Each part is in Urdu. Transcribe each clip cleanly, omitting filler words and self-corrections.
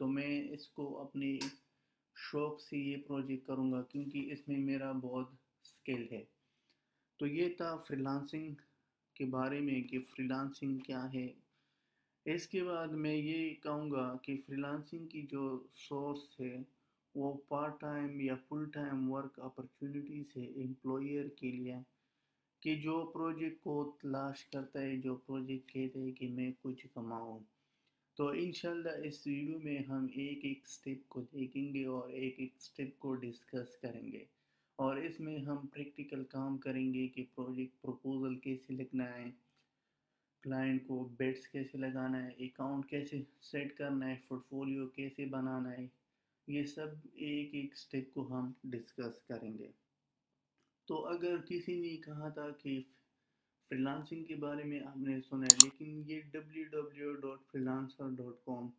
تو میں اس کو اپنے شوق سے یہ پروجیکٹ کروں گا کیونکہ اس میں میرا بہت سکل ہے۔ تو یہ تھا فری لانسنگ کے بارے میں کہ فری لانسنگ کیا ہے۔ اس کے بعد میں یہ کہوں گا کہ فری لانسنگ کی جو سورس ہے وہ پارٹ ٹائم یا فل ٹائم ورک اپرچونیٹیز ہے امپلائر کے لیے، کہ جو پروجیکٹ کو تلاش کرتا ہے، جو پروجیکٹ کہتے ہیں کہ میں کچھ کماؤں۔ تو انشاءاللہ اس ویڈیو میں ہم ایک ایک سٹیپ کو دیکھیں گے اور ایک ایک سٹیپ کو ڈسکس کریں گے، اور اس میں ہم پریکٹیکل کام کریں گے کہ پروجیکٹ پروپوزل کیسے لکھنا ہے، کلائنٹ کو بیٹس کیسے لگانا ہے، اکاؤنٹ کیسے سیٹ کرنا ہے، پورٹ فولیو کیسے بنانا ہے، یہ سب ایک ایک سٹیپ کو ہم ڈسکس کریں گے۔ تو اگر کسی نے کہا تھا کہ فری لانسنگ کے بارے میں آپ نے سنا ہے لیکن یہ www.freelancer.com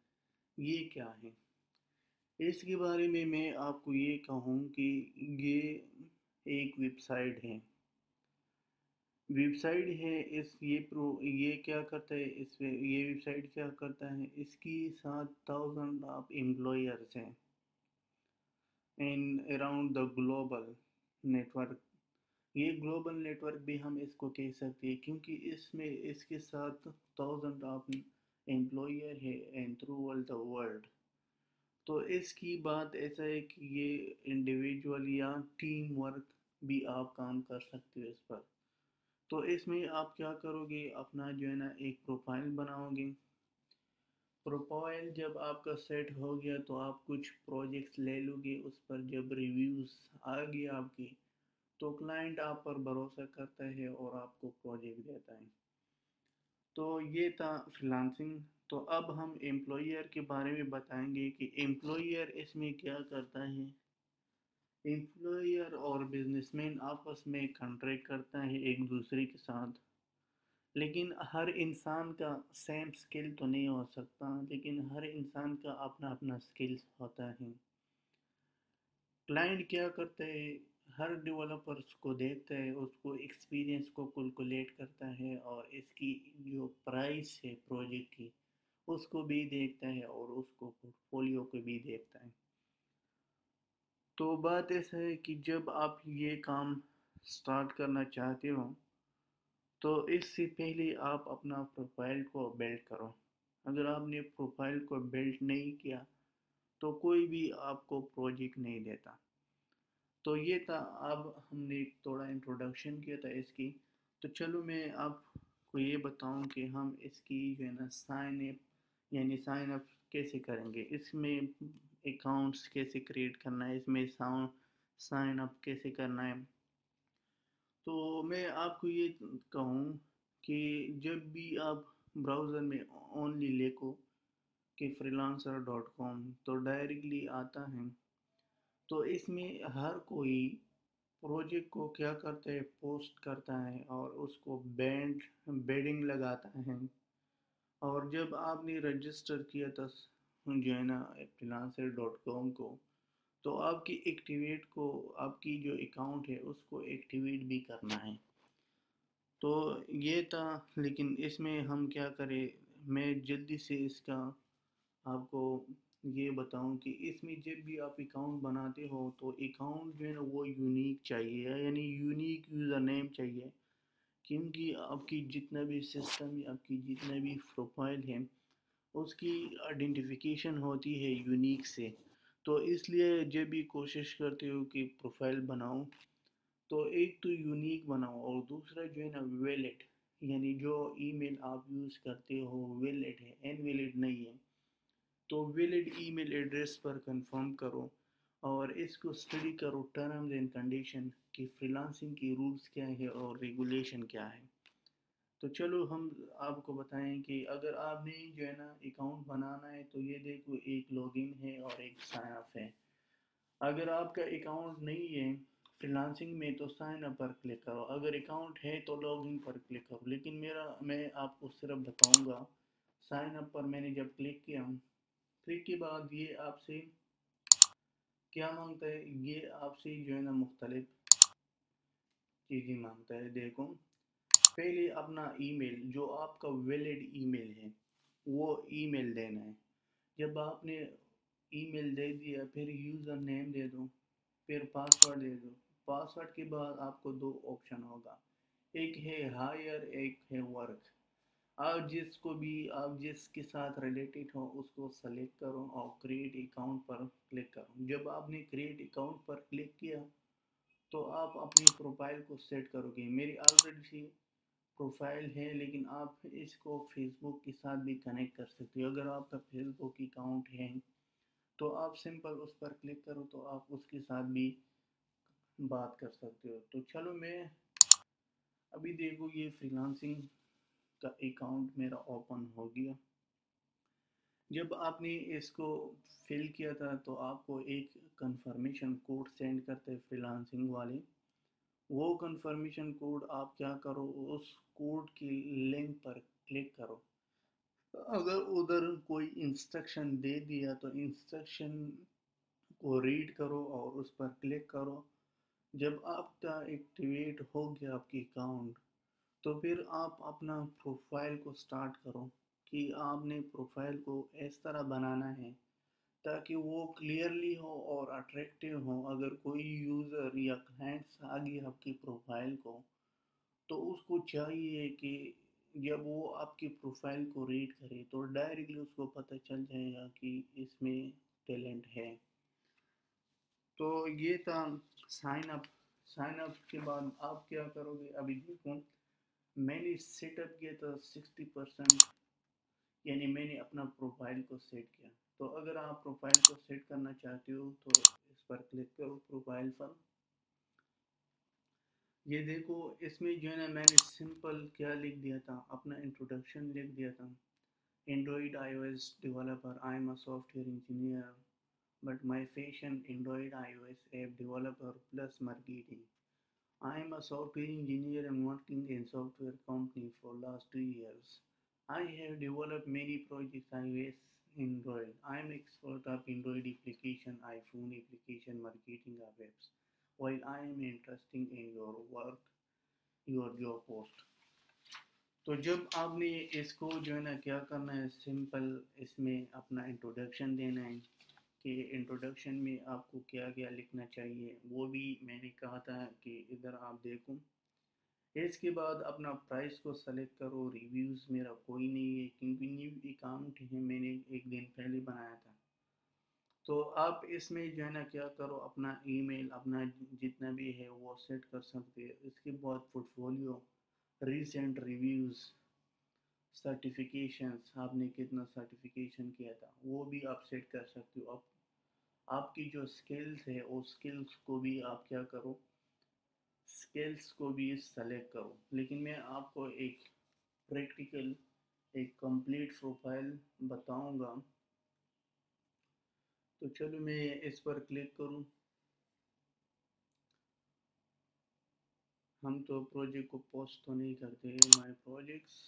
یہ کیا ہے، اس کے بارے میں آپ کو یہ کہوں کہ یہ ایک ویب سائٹ ہے یہ کیا کرتا ہے، یہ ویب سائٹ کیا کرتا ہے، اس کی 7,000 آف امپلائرز ہیں in around the global network. یہ گلوبل نیٹ ورک بھی ہم اس کو کہہ سکتے ہیں کیونکہ اس میں اس کے ساتھ 1000 آف امپلائر ہے ان تھرو آل دا ورلڈ۔ تو اس کی بات ایسا ہے کہ یہ انڈیویجول یا ٹیم ورک بھی آپ کام کر سکتے ہو اس پر۔ تو اس میں آپ کیا کرو گے، اپنا جو ہے نا ایک پروفائل بناؤ گے۔ پروفائل جب آپ کا سیٹ ہو گیا تو آپ کچھ پروجیکٹس لے لو گے، اس پر جب ریویوز آ گئی آپ کی تو کلائنٹ آپ پر بھروسہ کرتا ہے اور آپ کو پروجیکٹ دیتا ہے۔ تو یہ تھا فری لانسنگ۔ تو اب ہم امپلائر کے بارے میں بتائیں گے کہ امپلائر اس میں کیا کرتا ہے۔ امپلائر اور بزنس مین آپس میں کنٹریکٹ کرتا ہے ایک دوسرے کے ساتھ، لیکن ہر انسان کا سیم سکل تو نہیں ہو سکتا، لیکن ہر انسان کا اپنا اپنا سکل ہوتا ہے۔ کلائنٹ کیا کرتا ہے، ہر ڈیولپرس کو دیکھتا ہے، اس کو ایکسپیرینس کو کیلکولیٹ کرتا ہے اور اس کی جو پرائس ہے پروجیکٹ کی اس کو بھی دیکھتا ہے اور اس کو پورٹ فولیو کو بھی دیکھتا ہے۔ تو بات ایسا ہے کہ جب آپ یہ کام سٹارٹ کرنا چاہتے ہو تو اس سے پہلے آپ اپنا پروفائل کو بلڈ کرو۔ اگر آپ نے پروفائل کو بلڈ نہیں کیا تو کوئی بھی آپ کو پروجیکٹ نہیں دیتا۔ تو یہ تھا، اب ہم نے تھوڑا انٹروڈکشن کیا تھا اس کی، تو چلو میں آپ کو یہ بتاؤں کہ ہم اس کی جو ہے نا سائن اپ کیسے کریں گے، اس میں اکاؤنٹس کیسے کریٹ کرنا ہے، اس میں سائن اپ کیسے کرنا ہے۔ تو میں آپ کو یہ کہوں کہ جب بھی آپ براؤزر میں اونلی لکھو کہ freelancer.com تو ڈائریکٹلی آتا ہے۔ تو اس میں ہر کوئی پروجیکٹ کو کیا کرتا ہے، پوسٹ کرتا ہے اور اس کو بیڈنگ لگاتا ہے۔ اور جب آپ نے رجسٹر کیا تھا جو ہے نا freelancer.com کو، تو آپ کی آپ کی جو اکاؤنٹ ہے اس کو ایکٹیویٹ بھی کرنا ہے۔ تو یہ تھا، لیکن اس میں ہم کیا کریں، میں جلدی سے اس کا آپ کو یہ بتاؤں کہ اس میں جب بھی آپ اکاؤنٹ بناتے ہو تو اکاؤنٹ جو ہے نا وہ یونیک چاہیے، یعنی یونیک یوزر نیم چاہیے، کیونکہ آپ کی جتنا بھی سسٹم یا آپ کی جتنا بھی پروفائل ہے اس کی آئیڈینٹیفیکیشن ہوتی ہے یونیک سے۔ تو اس لیے جب بھی کوشش کرتے ہو کہ پروفائل بناؤ تو ایک تو یونیک بناؤ، اور دوسرا جو ہے نا ویلڈ، یعنی جو ای میل آپ یوز کرتے ہو ویلڈ ہے، انویلڈ نہیں ہے۔ تو ویلڈ ای میل ایڈریس پر کنفرم کرو اور اس کو اسٹڈی کرو ٹرمز اینڈ کنڈیشن کی فری لانسنگ کی رولز کیا ہے اور ریگولیشن کیا ہے۔ تو چلو ہم آپ کو بتائیں کہ اگر آپ نے جو ہے نا اکاؤنٹ بنانا ہے تو یہ دیکھو ایک لاگ ان ہے اور ایک سائن اپ ہے۔ اگر آپ کا اکاؤنٹ نہیں ہے فری لانسنگ میں تو سائن اپ پر کلک کرو، اگر اکاؤنٹ ہے تو لاگ ان پر کلک کرو، لیکن میں آپ کو صرف بتاؤں گا سائن اپ پر میں نے جب کلک کیا، کلک کے بعد یہ آپ سے کیا مانگتا ہے، یہ آپ سے جو ہے نا مختلف چیزیں مانگتا ہے۔ دیکھو پہلے اپنا ای میل جو آپ کا ویلڈ ای میل ہے وہ ای میل دینا ہے۔ جب آپ نے ای میل دے دیا، پھر یوزر نیم دے دو، پھر پاسورڈ دے دو۔ پاسورڈ کے بعد آپ کو دو آپشن ہوگا، ایک ہے ہائر، ایک ہے ورک۔ آپ جس کے ساتھ ریلیٹڈ ہو اس کو سلیکٹ کرو اور کریٹ اکاؤنٹ پر کلک کرو۔ جب آپ نے کریٹ اکاؤنٹ پر کلک کیا تو آپ اپنی پروفائل کو سیٹ کرو گے۔ میری آلریڈی پروفائل ہے، لیکن آپ اس کو فیس بک کے ساتھ بھی کنیکٹ کر سکتے ہو۔ اگر آپ کا فیس بک اکاؤنٹ ہے تو آپ سمپل اس پر کلک کرو تو آپ اس کے ساتھ بھی بات کر سکتے ہو۔ تو چلو میں ابھی دیکھو یہ فری لانسنگ کا اکاؤنٹ میرا اوپن ہو گیا۔ جب آپ نے اس کو فل کیا تھا تو آپ کو ایک کنفرمیشن کوڈ سینڈ کرتے فری لانسنگ والے۔ وہ کنفرمیشن کوڈ آپ کیا کرو، اس کوڈ کی لنک پر کلک کرو۔ اگر ادھر کوئی انسٹرکشن دے دیا تو انسٹرکشن کو ریڈ کرو اور اس پر کلک کرو۔ جب آپ کا ایکٹیویٹ ہو گیا آپ کی اکاؤنٹ تو پھر آپ اپنا پروفائل کو سٹارٹ کرو کہ آپ نے پروفائل کو اس طرح بنانا ہے تاکہ وہ کلیئرلی ہو اور اٹریکٹیو ہو۔ اگر کوئی یوزر یا کلائنٹس آ گیا آپ کی پروفائل کو تو اس کو چاہیے کہ جب وہ آپ کی پروفائل کو ریڈ کرے تو ڈائریکٹلی اس کو پتہ چل جائے گا کہ اس میں ٹیلنٹ ہے۔ تو یہ تھا سائن اپ۔ سائن اپ کے بعد آپ کیا کرو گے، ابھی دیکھو میں نے سیٹ اپ کیا تھا 60%، یعنی میں نے اپنا پروفائل کو سیٹ کیا۔ تو اگر آپ پروفائل کو سیٹ کرنا چاہتے ہو تو اس پر کلک کرو پروفائل پر۔ یہ دیکھو اس میں جو ہے نا میں نے سمپل کیا لکھ دیا تھا، اپنا انٹروڈکشن لکھ دیا تھا۔ Android I O S developer, I am a soft where engineer but my passion Android I O S app developer plus marketing. I am a software engineer and working in software company for last 2 years. I have developed many projects iOS, Android. I am expert of Android application, iPhone application, marketing of apps. While I am interested in your work, your job post. تو جب آپ نے اس کو جو ہے نا کیا کرنا ہے، سمپل اس میں اپنا انٹروڈکشن دینا ہے کہ انٹروڈکشن میں آپ کو کیا کیا لکھنا چاہیے، وہ بھی میں نے کہا تھا کہ ادھر آپ دیکھو۔ اس کے بعد اپنا پرائس کو سلیکٹ کرو۔ ریویوز میرا کوئی نہیں ہے کیونکہ نیو اکاؤنٹ ہے، میں نے ایک دن پہلے بنایا تھا۔ تو آپ اس میں جو ہے نا کیا کرو، اپنا ای میل اپنا جتنا بھی ہے وہ سیٹ کر سکتے ہیں۔ اس کے بعد port folio, recent reviews, certifications, آپ نے کتنا سرٹیفیکیشن کیا تھا وہ بھی آپ سیٹ کر سکتے ہو۔ آپ کی جو سکلز ہے اس سکلز کو بھی آپ کیا کرو، سکلز کو بھی سلیکٹ کرو۔ لیکن میں آپ کو ایک پریکٹیکل ایک کمپلیٹ پروفائل بتاؤں گا۔ تو چلو میں اس پر کلک کروں۔ ہم تو پروجیکٹ کو پوسٹ تو نہیں کرتے، مائی پروجیکٹس۔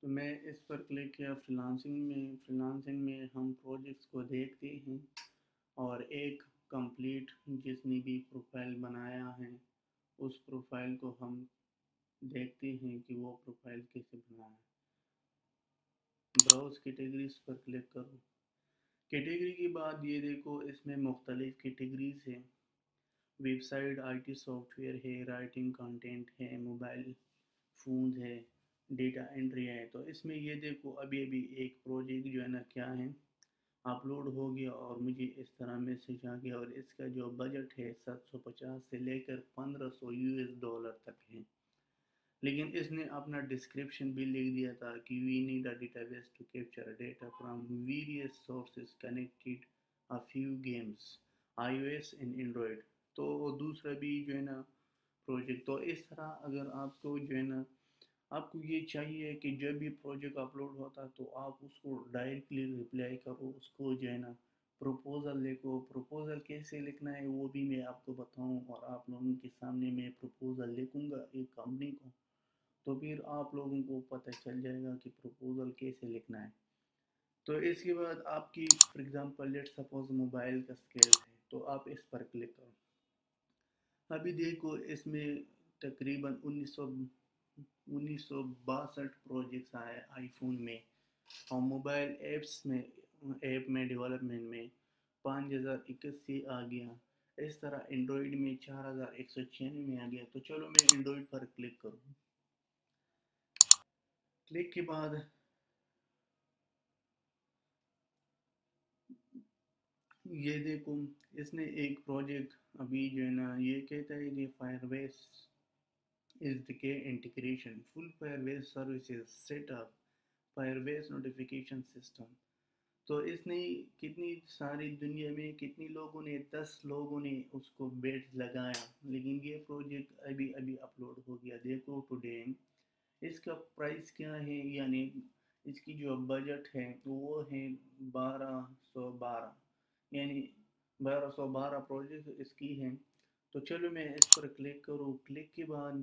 تو میں اس پر کلک کیا فری لانسنگ میں ہم پروجیکٹس کو دیکھتے ہیں اور ایک کمپلیٹ جس نے بھی پروفائل بنایا ہے اس پروفائل کو ہم دیکھتے ہیں کہ وہ پروفائل کیسے بنایا ہے۔ براؤز کیٹیگریز پر کلک کرو۔ کیٹیگری کے بعد یہ دیکھو اس میں مختلف کیٹیگریز ہیں، website, I T software ہے، رائٹنگ کنٹینٹ ہے، موبائل فونز ہے، ڈیٹا انٹری ہے۔ تو اس میں یہ دیکھو ابھی ایک پروجیکٹ جو ہے نا کیا ہے اپلوڈ ہو گیا اور مجھے اس طرح میسج آ گیا، اور اس کا جو بجٹ ہے 750 سے لے کر 1500 US ڈالر تک ہے۔ لیکن اس نے اپنا ڈسکرپشن بھی لکھ دیا تھا کہ we need a database to capture data from various sources connected a few games I O S and Android. تو دوسرا بھی جو ہے نا پروجیکٹ۔ تو اس طرح اگر آپ کو جو ہے نا آپ کو یہ چاہیے کہ جب بھی پروجیکٹ اپلوڈ ہوتا تو آپ اس کو ڈائریکٹلی رپلائی کرو، اس کو جو ہے نا پروپوزل لکھو۔ پروپوزل کیسے لکھنا ہے وہ بھی میں آپ کو بتاؤں، اور آپ لوگوں کے سامنے میں پروپوزل لکھوں گا ایک کمپنی کو، تو پھر آپ لوگوں کو پتہ چل جائے گا کہ پروپوزل کیسے لکھنا ہے۔ تو اس کے بعد آپ کی for example let suppose mobile کا سکلز ہے تو آپ اس پر کلک کرو۔ ابھی دیکھو اس میں تقریباً 1962 پروجیکٹس آئے آئی فون میں، اور موبائل ایپ میں ڈیولپمنٹ میں 5081 آ گیا، اس طرح اینڈرائڈ میں 4196 میں آ گیا۔ تو چلو میں اینڈرائڈ پر کلک کروں، کلک کے بعد یہ دیکھو اس نے ایک پروجیکٹ ابھی جو ہے نا یہ کہتا ہے کہ fire base is the key integration full Firebase services set up Firebase notification system۔ تو اس نے کتنی ساری دنیا میں کتنی لوگوں نے 10 لوگوں نے اس کو بیٹ لگایا، لیکن یہ پروجیکٹ ابھی ابھی اپلوڈ ہو گیا۔ دیکھو ٹوڈے اس کا پرائس کیا ہے، یعنی اس کی جو بجٹ ہے وہ ہے 1212، یعنی 1212 پروجیکٹ اس کی ہے۔ تو چلو میں اس پر کلک کروں، کلک کے بعد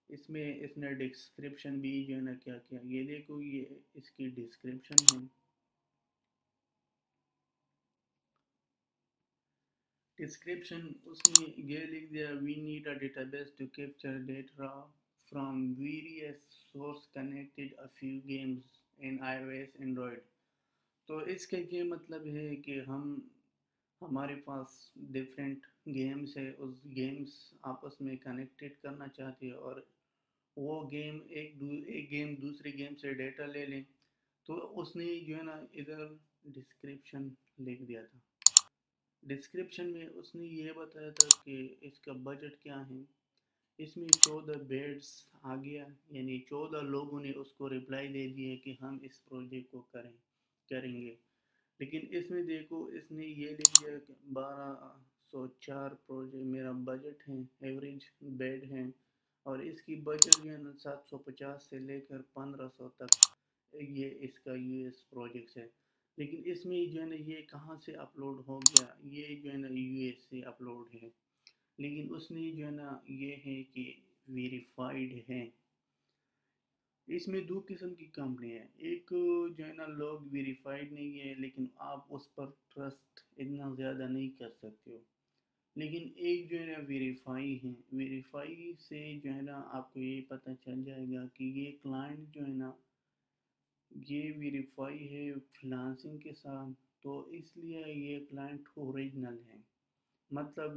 اس میں اس نے ڈسکرپشن بھی جو ہے نا کیا کیا، یہ دیکھو یہ اس کی ڈسکرپشن ہے۔ ڈسکرپشن اس نے یہ لکھ دیا، we need a database to capture data from various source connected a few games in I O S Android. تو اس کا یہ مطلب ہے کہ ہمارے پاس ڈفرینٹ گیمز ہے، اس گیمز آپس میں کنیکٹڈ کرنا چاہتے ہیں، اور وہ گیم ایک گیم دوسرے گیم سے ڈیٹا لے لیں۔ تو اس نے جو ہے نا ادھر ڈسکرپشن لکھ دیا تھا، ڈسکرپشن میں اس نے یہ بتایا تھا کہ اس کا بجٹ کیا ہے۔ اس میں 14 بیڈس آ گیا، یعنی 14 لوگوں نے اس کو رپلائی دے دیا کہ ہم اس پروجیکٹ کو کریں گے۔ لیکن اس میں دیکھو اس نے یہ لکھ دیا کہ 1204 پروجیکٹ میرا بجٹ ہے، ایوریج بیڈ ہے، اور اس کی بجٹ جو ہے نا 750 سے لے کر 1500 تک یہ اس کا یو ایس پروجیکٹس ہے۔ لیکن اس میں جو ہے نا یہ کہاں سے اپلوڈ ہو گیا، یہ جو ہے نا یو ایس سے اپلوڈ ہے، لیکن اس نے جو ہے نا یہ ہے کہ ویریفائڈ ہے۔ اس میں دو قسم کی کمپنی ہے، ایک جو ہے نا لوگ ویریفائڈ نہیں ہے لیکن آپ اس پر ٹرسٹ اتنا زیادہ نہیں کر سکتے ہو، لیکن ایک جو ہے نا ویریفائی ہے، ویریفائی سے جو ہے نا آپ کو یہ پتہ چل جائے گا کہ یہ کلائنٹ جو ہے نا یہ ویریفائی ہے فریلانسنگ کے ساتھ، تو اس لیے یہ کلائنٹ اوریجنل ہے، مطلب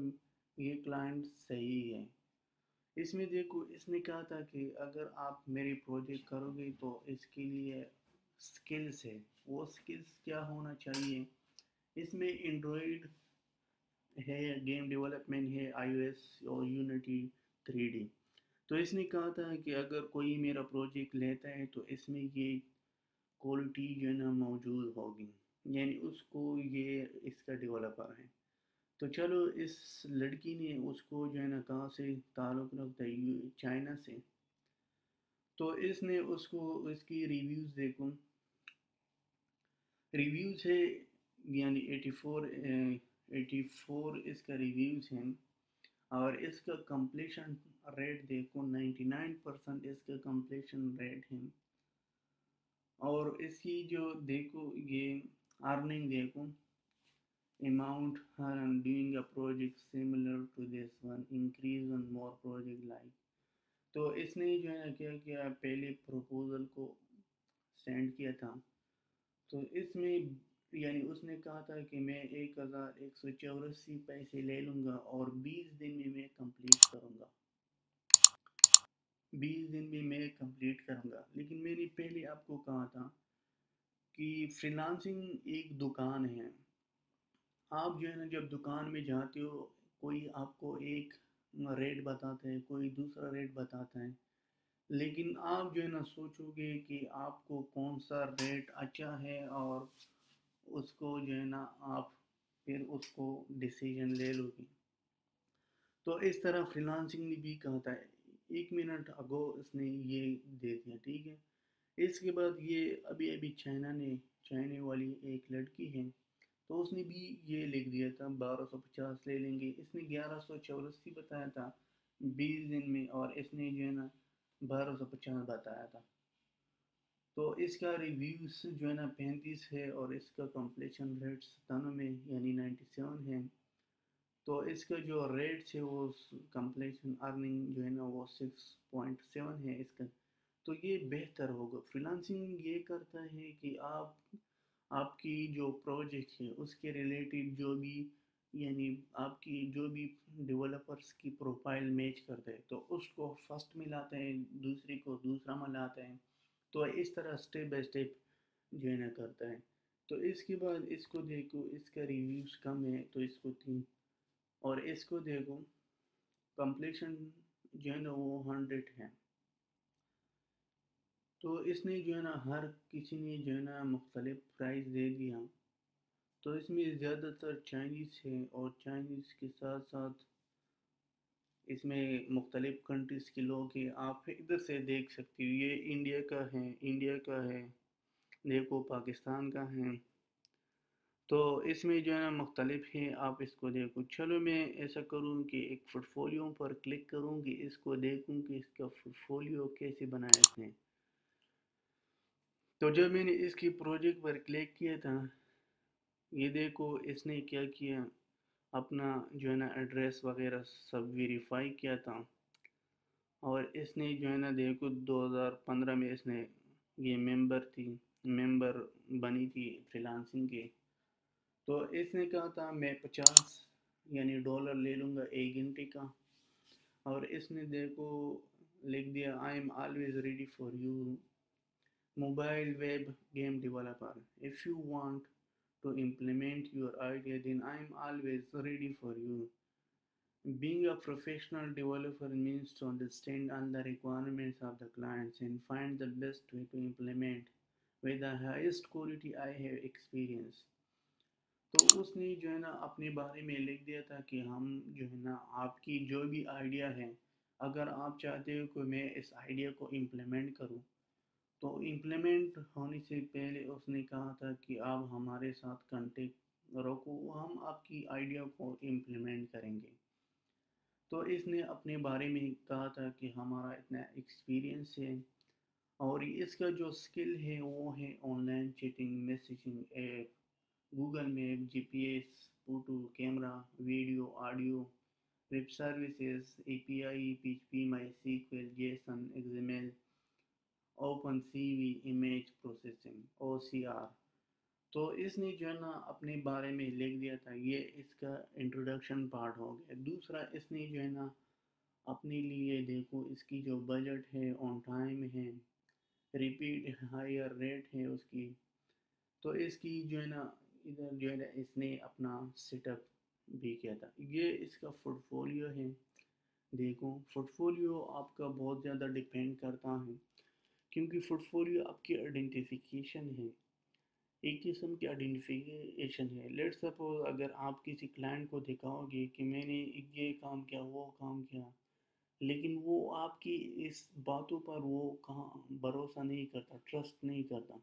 یہ کلائنٹ صحیح ہے۔ اس میں دیکھو اس نے کہا تھا کہ اگر آپ میری پروجیکٹ کرو گے تو اس کے لیے سکلز ہے، وہ سکلز کیا ہونا چاہیے۔ اس میں اینڈرائڈ ہے، گیم ڈیولپمنٹ ہے، آئی او ایس اور یونٹی 3D۔ تو اس نے کہا تھا کہ اگر کوئی میرا پروجیکٹ لیتا ہے تو اس میں یہ کوالٹی جو ہے نا موجود ہوگی، یعنی اس کو یہ اس کا ڈیولپر ہے۔ تو چلو اس لڑکی نے اس کو جو ہے نا کہاں سے تعلق رکھتا ہے، چائنا سے۔ تو اس نے اس کو اس کی ریویوز دیکھو، ریویوز ہے یعنی 84 اس کا ریویوز ہیں، اور اس کا کمپلیشن ریٹ دیکھو 99% اس کا کمپلیشن ریٹ ہے، اور اس کی جو دیکھو یہ ارننگ دیکھو، amount earned doing a project similar to this one increase on more project like۔ تو اس نے جو ہے نا کیا کیا، پہلے پروپوزل کو سینڈ کیا تھا، تو اس میں یعنی اس نے کہا تھا کہ میں 1184 پیسے لے لوں گا اور 20 دن میں میں کمپلیٹ کروں گا، 20 دن میں میں کمپلیٹ کروں گا۔ لیکن میں نے پہلے آپ کو کہا تھا کہ فریلانسنگ ایک دکان ہے، آپ جو ہے نا جب دکان میں جاتے ہو کوئی آپ کو ایک ریٹ بتاتا ہے، کوئی دوسرا ریٹ بتاتا ہے، لیکن آپ جو ہے نا سوچو گے کہ آپ کو کون سا ریٹ اچھا ہے، اور اس کو جو ہے نا آپ پھر اس کو ڈیسیجن لے لو گے۔ تو اس طرح فریلانسنگ نے بھی کہا تھا، 1 منٹ اگو اس نے یہ دے دیا، ٹھیک ہے۔ اس کے بعد یہ ابھی ابھی چائنا والی ایک لڑکی ہے، تو اس نے بھی یہ لکھ دیا تھا 1250 لے لیں گے، اس نے 1184 بتایا تھا 20 دن میں، اور اس نے جو ہے نا 1250 بتایا تھا۔ تو اس کا ریویوز جو ہے نا 35 ہے، اور اس کا کمپلیشن ریٹ 97 یعنی 97 ہے۔ تو اس کا جو ریٹ ہے وہ کمپلیشن ارننگ جو ہے نا وہ 6.7 ہے اس کا. تو یہ بہتر ہوگا. فریلانسنگ یہ کرتا ہے کہ آپ کی جو پروجیکٹ ہے اس کے ریلیٹڈ جو بھی یعنی آپ کی جو بھی ڈیولپرس کی پروفائل میچ کرتے ہیں تو اس کو فرسٹ میں لاتے ہیں, دوسری کو دوسرا میں لاتے ہیں. تو اس طرح اسٹیپ بائی اسٹیپ جو ہے نا کرتا ہے. تو اس کے بعد اس کو دیکھو, اس کا ریویوز کم ہے تو اس کو 3, اور اس کو دیکھو کمپلیشن جو ہے نا وہ 100 ہے. تو اس نے جو ہے نا ہر کسی نے جو ہے نا مختلف پرائز دے دیا. تو اس میں زیادہ تر چائنیز ہے, اور چائنیز کے ساتھ ساتھ اس میں مختلف کنٹریز کے لوگ ہیں. آپ ادھر سے دیکھ سکتے ہو, یہ انڈیا کا ہے, انڈیا کا ہے, دیکھو پاکستان کا ہے. تو اس میں جو ہے نا مختلف ہیں, آپ اس کو دیکھو. چلو میں ایسا کروں کہ ایک پورٹفولیو پر کلک کروں کہ اس کو دیکھوں کہ اس کا پورٹفولیو کیسے بنایا اس نے. تو جب میں نے اس کی پروجیکٹ پر کلک کیا تھا, یہ دیکھو اس نے کیا کیا, اپنا جو ہے نا ایڈریس وغیرہ سب ویریفائی کیا تھا. اور اس نے جو ہے نا دیکھو 2015 میں اس نے یہ ممبر بنی تھی فریلانسنگ کے. تو اس نے کہا تھا میں 50 یعنی ڈالر لے لوں گا 1 گھنٹے کا. اور اس نے دیکھو لکھ دیا I am always ready for you mobile web game developer, if you want to implement your idea then I am always ready for you. Being a professional developer means to understand all the requirements of the clients and find the best way to implement with the highest quality I have experienced. تو اس نے جو ہے نا اپنے بارے میں لکھ دیا تھا کہ ہم جو ہے نا آپ کی جو بھی آئیڈیا ہے, اگر آپ چاہتے ہو کہ میں اس آئیڈیا کو امپلیمنٹ کروں, تو امپلیمنٹ ہونے سے پہلے اس نے کہا تھا کہ آپ ہمارے ساتھ کانٹیکٹ رکھو, ہم آپ کی آئیڈیا کو امپلیمنٹ کریں گے. تو اس نے اپنے بارے میں کہا تھا کہ ہمارا اتنا ایکسپیرینس ہے, اور اس کا جو سکل ہے وہ ہے online chatting, messaging app, Google map, G P S, photo, camera, video, audio, web services, A P I, P H P, MySQL, JSON, X open C V, image processing, O C R. تو اس نے جو ہے نا اپنے بارے میں لکھ دیا تھا. یہ اس کا انٹروڈکشن پارٹ ہو گیا. دوسرا اس نے جو ہے نا اپنے لیے دیکھو اس کی جو بجٹ ہے, آن ٹائم ہے, ریپیٹ ہائر ریٹ ہے اس کی. تو اس کی جو ہے نا ادھر جو ہے نا اس نے اپنا سیٹ اپ بھی کیا تھا. یہ اس کا پورٹفولیو ہے. دیکھو پورٹفولیو آپ کا بہت زیادہ ڈیپینڈ کرتا ہے, کیونکہ پورٹفولیو آپ کی آئیڈینٹیفیکیشن ہے, ایک قسم کی آئیڈینٹیفیکیشن ہے. لیٹ سپوز اگر آپ کسی کلائنٹ کو دکھاؤ گے کہ میں نے یہ کام کیا, وہ کام کیا, لیکن وہ آپ کی اس باتوں پر وہ کہاں بھروسہ نہیں کرتا, ٹرسٹ نہیں کرتا.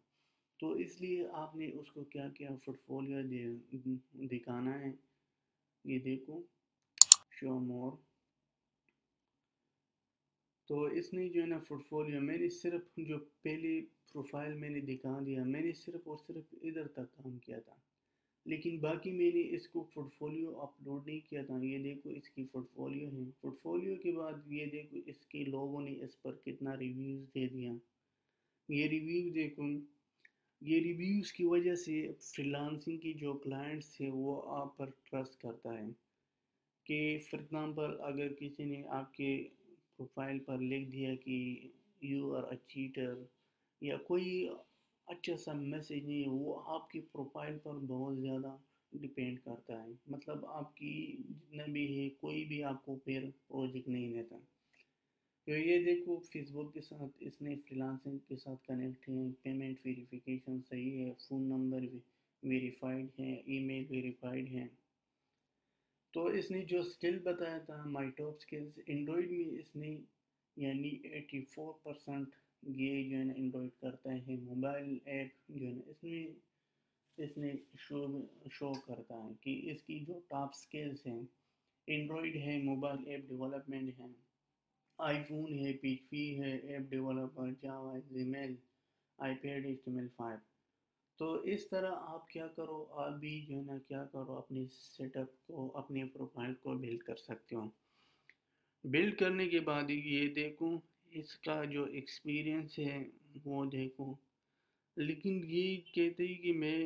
تو اس لیے آپ نے اس کو کیا کیا, پورٹفولیو دکھانا ہے. یہ دیکھو شو مور. تو اس نے جو ہے نا پورٹفولیو, میں نے صرف جو پہلی پروفائل میں نے دکھا دیا, میں نے صرف اور صرف ادھر تک کام کیا تھا, لیکن باقی میں نے اس کو پورٹفولیو اپلوڈ نہیں کیا تھا. یہ دیکھو اس کی پورٹفولیو ہے. پورٹفولیو کے بعد یہ دیکھو اس کے لوگوں نے اس پر کتنا ریویوز دے دیا. یہ ریویو دیکھو, یہ ریویوز کی وجہ سے فریلانسنگ کی جو کلائنٹس تھے وہ آپ پر ٹرسٹ کرتا ہے. کہ فار ایگزامپل اگر کسی نے آپ کے پروفائل پر لکھ دیا کہ یو آر اے چیٹر, یا کوئی اچھا سا میسیج نہیں, وہ آپ کی پروفائل پر بہت زیادہ ڈپینڈ کرتا ہے. مطلب آپ کی جتنا بھی ہے کوئی بھی آپ کو پھر پروجیکٹ نہیں دیتا. تو یہ دیکھو فیس بک کے ساتھ اس نے فریلانسنگ کے ساتھ کنیکٹ ہے, پیمنٹ ویریفیکیشن صحیح ہے, فون نمبر ویریفائڈ ہے, ای میل ویریفائڈ ہے. تو اس نے جو سکل بتایا تھا مائی ٹاپ سکلز, اینڈرائڈ میں اس نے یعنی 84% یہ جو ہے نا اینڈرائڈ کرتا ہے. موبائل ایپ جو ہے نا اس نے شو کرتا ہے کہ اس کی جو ٹاپ سکلز ہیں, اینڈرائڈ ہے, موبائل ایپ ڈیولپمنٹ ہے, آئی فون ہے, پی ایچ پی ہے, app developer, Java, X M L, iPad HTML5. تو اس طرح آپ کیا کرو، آپ بھی جو ہے نا کیا کرو، اپنی سیٹ اپ کو، اپنی پروفائل کو بلڈ کر سکتے ہو۔ بلڈ کرنے کے بعد یہ دیکھو اس کا جو ایکسپیرینس ہے وہ دیکھو، لیکن یہ کہتے ہیں کہ میں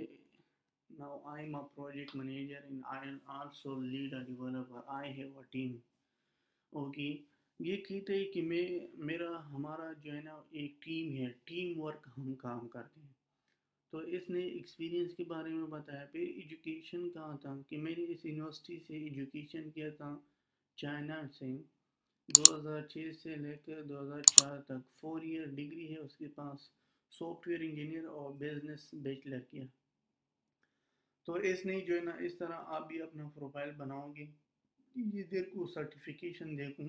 now I am a project manager and I also lead a developer, I have a team. Okay, یہ کہتے ہیں کہ ہمارا جو ہے نا ایک ٹیم ہے، ٹیم ورک ہم کام کرتے ہیں۔ تو اس نے ایکسپیرینس کے بارے میں بتایا۔ پھر ایجوکیشن کہا تھا کہ میں نے اس یونیورسٹی سے ایجوکیشن کیا تھا، چائنا سے، 2006 سے لے کر 2004 تک 4 ایئر ڈگری ہے اس کے پاس، سافٹ ویئر انجینئر اور بزنس بیچلر کیا۔ تو اس نے جو ہے نا اس طرح آپ بھی اپنا پروفائل بناؤ گے۔ یہ دیکھو سرٹیفیکیشن دیکھوں،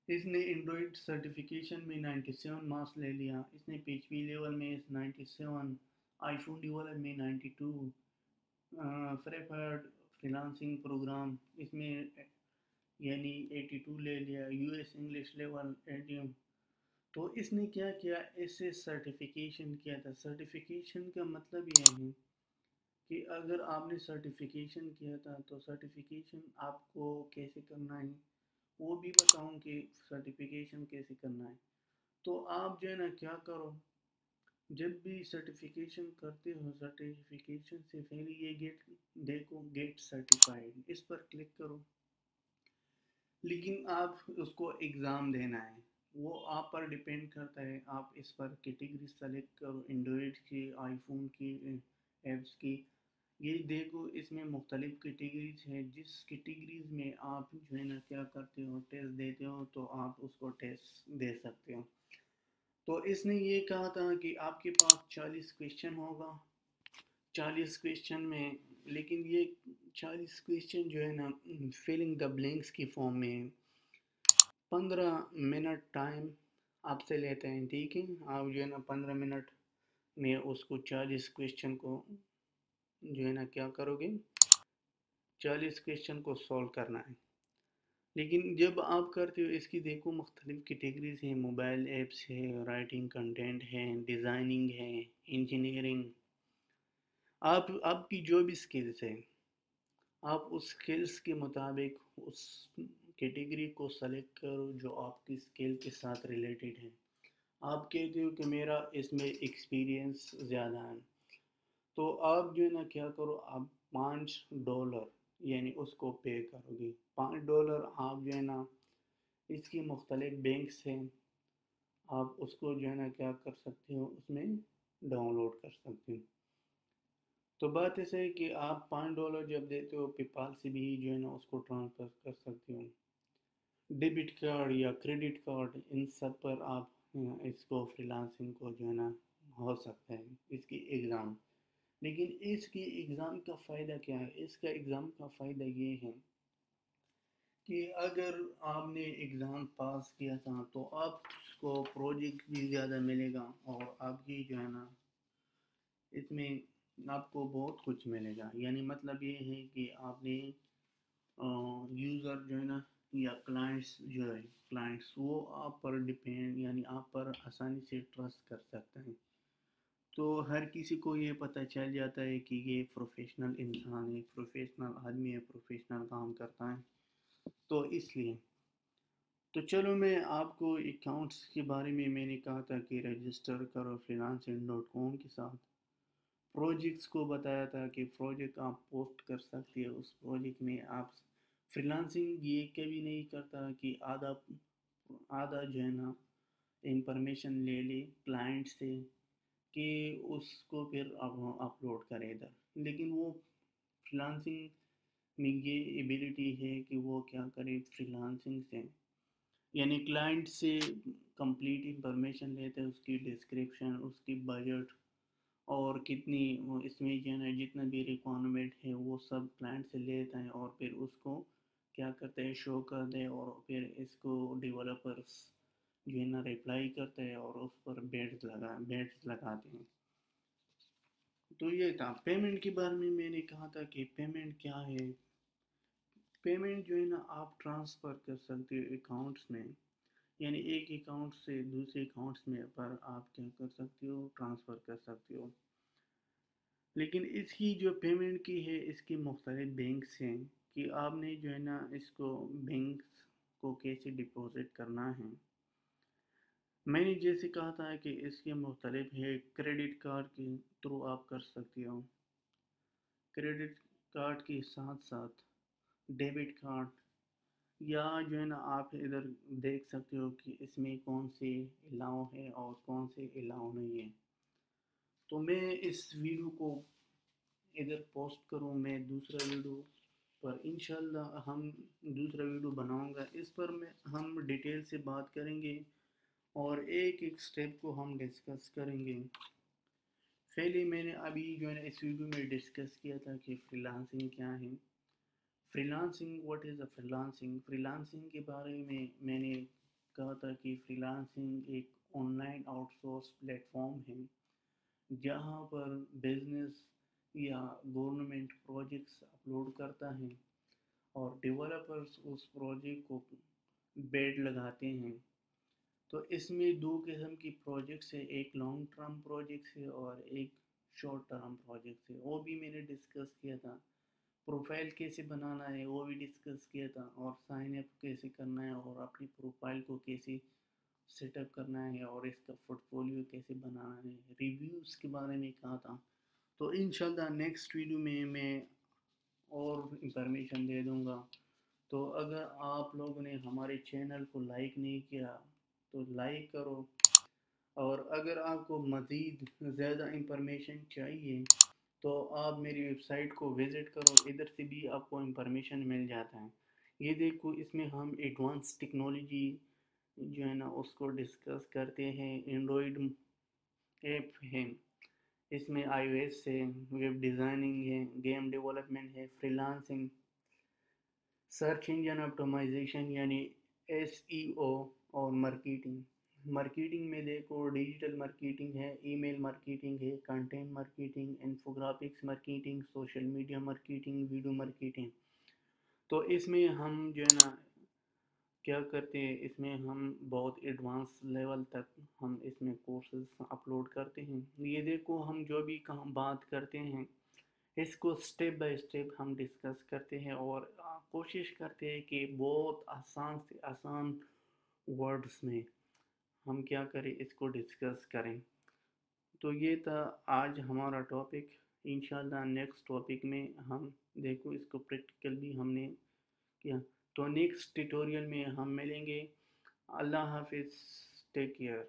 اس نے اینڈرائڈ سرٹیفکیشن میں 97 مارکس لے لیا، اس نے پی ایچ پی لیول میں 97، آئی فون ڈیولپ میں 92، فریفرڈ فریلانسنگ پروگرام اس میں یعنی 82 لے لیا، یو ایس انگلش لیول 18۔ تو اس نے کیا کیا، اس سے سرٹیفیکیشن کیا تھا۔ سرٹیفیکیشن کا مطلب یہ ہے کہ اگر آپ نے سرٹیفیکیشن کیا تھا تو سرٹیفیکیشن آپ کو کیسے کرنا ہے وہ بھی بتاؤں کہ سرٹیفیکیشن کیسے کرنا ہے۔ تو آپ جو ہے نا کیا کرو، جب بھی سرٹیفیکیشن کرتے ہو، سرٹیفیکیشن سے پہلے یہ دیکھو گیٹ سرٹیفائیڈ، اس پر کلک کرو۔ لیکن آپ اس کو ایگزام دینا ہے، وہ آپ پر ڈیپینڈ کرتا ہے، آپ اس پر کیٹیگری سلیکٹ کرو، اینڈرائڈ کی، آئی فون کی، ایپس کی۔ یہ دیکھو اس میں مختلف کیٹیگریز ہیں، جس کیٹیگریز میں آپ جو ہے نا کیا کرتے ہو، ٹیسٹ دیتے ہو، تو آپ اس کو ٹیسٹ دے سکتے ہو۔ تو اس نے یہ کہا تھا کہ آپ کے پاس 40 کویشچن ہوگا، 40 کویشچن میں، لیکن یہ 40 کویشچن جو ہے نا فلنگ دا بلینکس کی فارم میں 15 منٹ ٹائم آپ سے لیتے ہیں، ٹھیک ہے؟ آپ جو ہے نا 15 منٹ میں اس کو 40 کویشچن کو جو ہے نا کیا کرو گے، 40 کویشچن کو سولو کرنا ہے۔ لیکن جب آپ کرتے ہو اس کی دیکھو مختلف کیٹیگریز ہیں، موبائل ایپس ہے، رائٹنگ کنٹینٹ ہے، ڈیزائننگ ہے، انجینئرنگ۔ آپ کی جو بھی سکلز ہے، آپ اس سکلز کے مطابق اس کیٹیگری کو سلیکٹ کرو جو آپ کی سکل کے ساتھ ریلیٹڈ ہے۔ آپ کہتے ہو کہ میرا اس میں ایکسپیرینس زیادہ ہے، تو آپ جو ہے نا کیا کرو، آپ $5 یعنی اس کو پے کرو گے۔ $5 آپ جو ہے نا اس کی مختلف بینکس ہیں، آپ اس کو جو ہے نا کیا کر سکتے ہو، اس میں ڈاؤن لوڈ کر سکتے ہو۔ تو بات ایسا ہے کہ آپ $5 جب دیتے ہو، پے پال سے بھی جو ہے نا اس کو ٹرانسفر کر سکتے ہو، ڈیبٹ کارڈ یا کریڈٹ کارڈ، ان سب پر آپ اس کو فریلانسنگ کو جو ہے نا ہو سکتا ہے اس کی ایگزام۔ لیکن اس کی ایگزام کا فائدہ کیا ہے؟ اس کا ایگزام کا فائدہ یہ ہے کہ اگر آپ نے ایگزام پاس کیا تھا تو آپ کو پروجیکٹ بھی زیادہ ملے گا، اور آپ کی جو ہے نا اس میں آپ کو بہت کچھ ملے گا۔ یعنی مطلب یہ ہے کہ آپ نے یوزر جو ہے نا یا کلائنٹس جو ہے، کلائنٹس وہ آپ پر ڈپینڈ، یعنی آپ پر آسانی سے ٹرسٹ کر سکتے ہیں۔ تو ہر کسی کو یہ پتہ چل جاتا ہے کہ یہ پروفیشنل انسان ہے، پروفیشنل آدمی ہے، پروفیشنل کام کرتا ہے، تو اس لیے۔ تو چلو میں آپ کو اکاؤنٹس کے بارے میں نے کہا تھا کہ رجسٹر کرو freelancing.com کے ساتھ، پروجیکٹس کو بتایا تھا کہ پروجیکٹ آپ پوسٹ کر سکتے ہیں، اس پروجیکٹ میں آپ فریلانسنگ یہ کبھی نہیں کرتا کہ آدھا جو ہے نا انفارمیشن لے لے کلائنٹ سے کہ اس کو پھر اپلوڈ کرے ادھر، لیکن وہ فریلانسنگ میں یہ ایبیلٹی ہے کہ وہ کیا کرے، فریلانسنگ سے یعنی کلائنٹ سے کمپلیٹ انفارمیشن لیتے ہیں، اس کی ڈسکرپشن، اس کی بجٹ، اور کتنی اس میں جو ہے نا جتنا بھی ریکوائرمنٹ ہے وہ سب کلائنٹ سے لیتا ہے، اور پھر اس کو کیا کرتے ہیں، شو کر دے، اور پھر اس کو ڈیولپرس جو ہے نا ریپلائی کرتے ہیں اور اس پر بیڈز لگاتے ہیں۔ تو یہ تھا پیمنٹ کے بارے میں نے کہا تھا کہ پیمنٹ کیا ہے۔ پیمنٹ جو ہے نا آپ ٹرانسفر کر سکتے ہو اکاؤنٹس میں، یعنی ایک اکاؤنٹ سے دوسرے اکاؤنٹس میں پر آپ کیا کر سکتے ہو، ٹرانسفر کر سکتے ہو۔ لیکن اس کی جو پیمنٹ کی ہے اس کی مختلف بینکس ہیں کہ آپ نے جو ہے نا اس کو بینکس کو کیسے ڈپازٹ کرنا ہے. میں نے جیسے کہا تھا کہ اس کے مختلف ہے. کریڈٹ کارڈ کے تھرو آپ کر سکتے ہو. کریڈٹ کارڈ کے ساتھ ساتھ ڈیبٹ کارڈ، یا جو ہے نا آپ ادھر دیکھ سکتے ہو کہ اس میں کون سے الاؤ ہے اور کون سے الاؤ نہیں ہے. تو میں اس ویڈیو کو ادھر پوسٹ کروں، میں دوسرا ویڈیو پر انشاءاللہ ہم دوسرا ویڈیو بناؤں گا. اس پر میں ہم ڈیٹیل سے بات کریں گے اور ایک ایک سٹیپ کو ہم ڈسکس کریں گے. پہلے میں نے ابھی جو ہے نا اس ویڈیو میں ڈسکس کیا تھا کہ فری لانسنگ کیا ہے. Free lancing, what is a free lancing? Free lancing کے بارے میں نے کہا تھا کہ فری لانسنگ ایک on line out source plate form ہے جہاں پر بزنس یا گورنمنٹ پروجیکٹس اپلوڈ کرتا ہے اور ڈیولپرز اس پروجیکٹ کو بیڈ لگاتے ہیں. تو اس میں دو قسم کی پروجیکٹس ہے، ایک لانگ ٹرم پروجیکٹس ہے اور ایک شارٹ ٹرم پروجیکٹس ہے. وہ بھی میں نے ڈسکس کیا تھا. پروفائل کیسے بنانا ہے وہ بھی ڈسکس کیا تھا، اور سائن اپ کیسے کرنا ہے اور اپنی پروفائل کو کیسے سیٹ اپ کرنا ہے اور اس کا پورٹ فولیو کیسے بنانا ہے. ریویوز کے بارے میں کہا تھا. تو انشاءاللہ نیکسٹ ویڈیو میں اور انفارمیشن دے دوں گا. تو اگر آپ لوگوں نے ہمارے چینل کو لائک نہیں کیا تو لائک کرو، اور اگر آپ کو مزید زیادہ انفارمیشن چاہیے تو آپ میری ویب سائٹ کو وزٹ کرو، ادھر سے بھی آپ کو انفارمیشن مل جاتا ہے. یہ دیکھو اس میں ہم ایڈوانس ٹیکنالوجی جو ہے نا اس کو ڈسکس کرتے ہیں. اینڈرائڈ ایپ ہے، اس میں آئی او ایس ہے، ویب ڈیزائننگ ہے، گیم ڈیولپمنٹ ہے، free lancing, search engine optimisation یعنی ایس ای او، اور مارکیٹنگ. مارکیٹنگ میں دیکھو ڈیجیٹل مارکیٹنگ ہے، ای میل مارکیٹنگ ہے، content marketing, انفوگرافکس marketing, social media marketing, video marketing. تو اس میں ہم جو ہے نا کیا کرتے ہیں، اس میں ہم بہت ایڈوانس لیول تک ہم اس میں کورسز اپلوڈ کرتے ہیں. یہ دیکھو ہم جو بھی کام بات کرتے ہیں اس کو سٹیپ بائی سٹیپ ہم ڈسکس کرتے ہیں اور کوشش کرتے ہیں کہ بہت آسان سے آسان ورڈز میں ہم کیا کریں، اس کو ڈسکس کریں. تو یہ تھا آج ہمارا ٹاپک. انشاءاللہ نیکسٹ ٹاپک میں ہم دیکھو اس کو پریکٹیکل بھی ہم نے کیا. تو نیکسٹ ٹیٹوریل میں ہم ملیں گے. اللہ حافظ. Take care.